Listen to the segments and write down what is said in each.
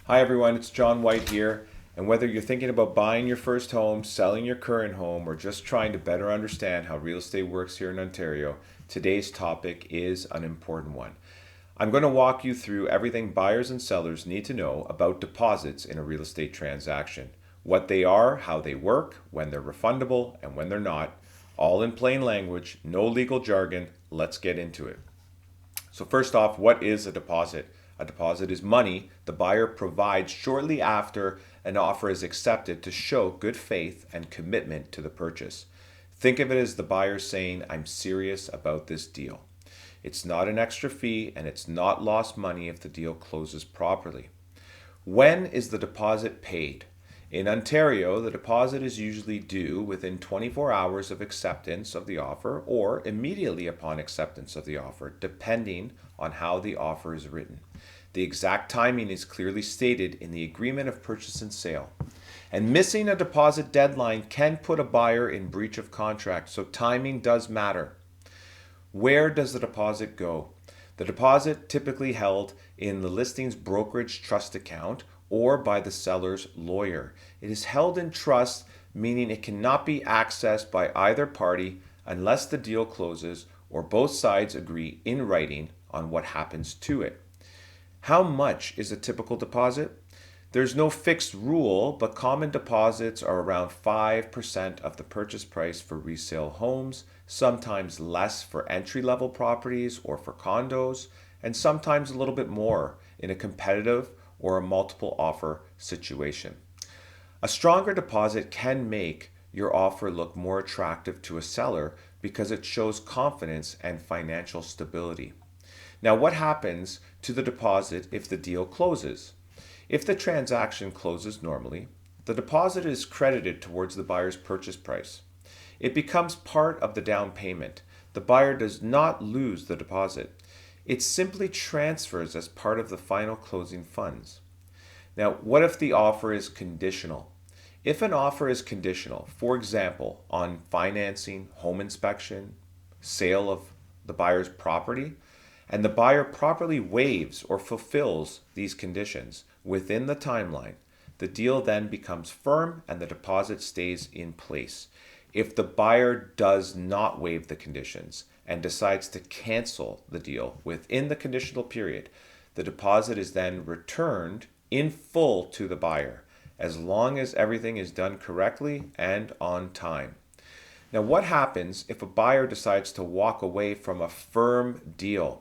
Hi everyone, it's John White here. And whether you're thinking about buying your first home, selling your current home, or just trying to better understand how real estate works here in Ontario, today's topic is an important one. I'm going to walk you through everything buyers and sellers need to know about deposits in a real estate transaction, what they are, how they work, when they're refundable, and when they're not, all in plain language, no legal jargon. Let's get into it. So, first off, what is a deposit? A deposit is money the buyer provides shortly after an offer is accepted to show good faith and commitment to the purchase. Think of it as the buyer saying, I'm serious about this deal. It's not an extra fee and it's not lost money if the deal closes properly. When is the deposit paid? In Ontario, the deposit is usually due within 24 hours of acceptance of the offer or immediately upon acceptance of the offer, depending on how the offer is written. The exact timing is clearly stated in the agreement of purchase and sale. And missing a deposit deadline can put a buyer in breach of contract, so timing does matter. Where does the deposit go? The deposit typically held in the listing's brokerage trust account or by the seller's lawyer. It is held in trust, meaning it cannot be accessed by either party unless the deal closes or both sides agree in writing on what happens to it. How much is a typical deposit? There's no fixed rule, but common deposits are around 5% of the purchase price for resale homes, sometimes less for entry level properties or for condos, and sometimes a little bit more in a competitive or a multiple offer situation. A stronger deposit can make your offer look more attractive to a seller because it shows confidence and financial stability. Now, what happens to the deposit if the deal closes? If the transaction closes normally, the deposit is credited towards the buyer's purchase price. It becomes part of the down payment. The buyer does not lose the deposit. It simply transfers as part of the final closing funds. Now, what if the offer is conditional? If an offer is conditional, for example, on financing, home inspection, sale of the buyer's property, and the buyer properly waives or fulfills these conditions within the timeline, the deal then becomes firm and the deposit stays in place. If the buyer does not waive the conditions and decides to cancel the deal within the conditional period, the deposit is then returned in full to the buyer, as long as everything is done correctly and on time. Now, what happens if a buyer decides to walk away from a firm deal?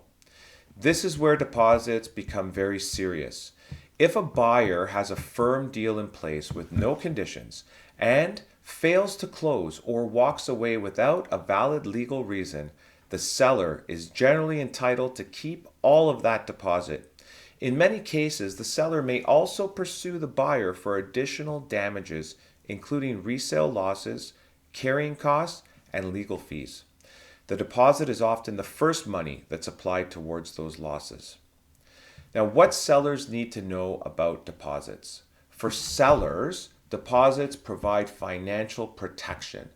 This is where deposits become very serious. If a buyer has a firm deal in place with no conditions and fails to close or walks away without a valid legal reason, the seller is generally entitled to keep all of that deposit. In many cases, the seller may also pursue the buyer for additional damages, including resale losses, carrying costs, and legal fees. The deposit is often the first money that's applied towards those losses. Now, what sellers need to know about deposits? For sellers, deposits provide financial protection.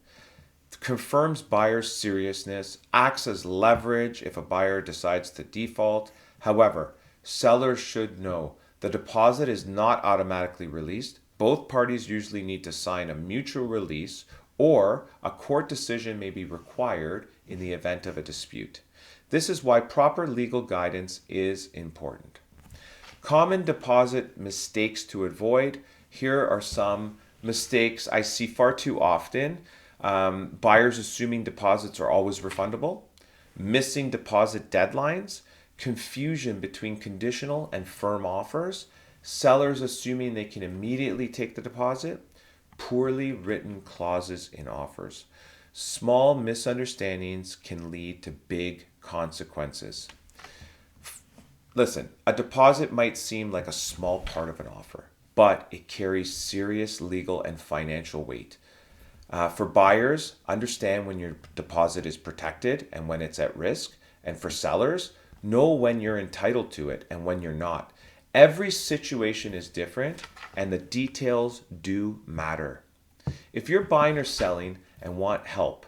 It confirms buyer's seriousness, acts as leverage if a buyer decides to default. However, sellers should know the deposit is not automatically released. Both parties usually need to sign a mutual release or a court decision may be required in the event of a dispute. This is why proper legal guidance is important. Common deposit mistakes to avoid. Here are some mistakes I see far too often. Buyers assuming deposits are always refundable, missing deposit deadlines, confusion between conditional and firm offers, sellers assuming they can immediately take the deposit, poorly written clauses in offers. Small misunderstandings can lead to big consequences. Listen, a deposit might seem like a small part of an offer, but it carries serious legal and financial weight. For buyers, understand when your deposit is protected and when it's at risk. And for sellers, know when you're entitled to it and when you're not. Every situation is different and the details do matter. If you're buying or selling and want help,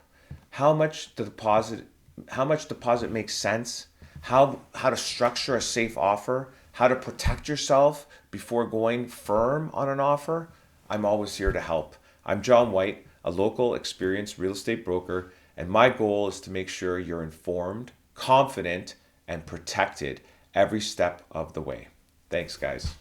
how much deposit makes sense, how to structure a safe offer, how to protect yourself before going firm on an offer, I'm always here to help. I'm John White, a local experienced real estate broker, and my goal is to make sure you're informed, confident, and protected every step of the way. Thanks, guys.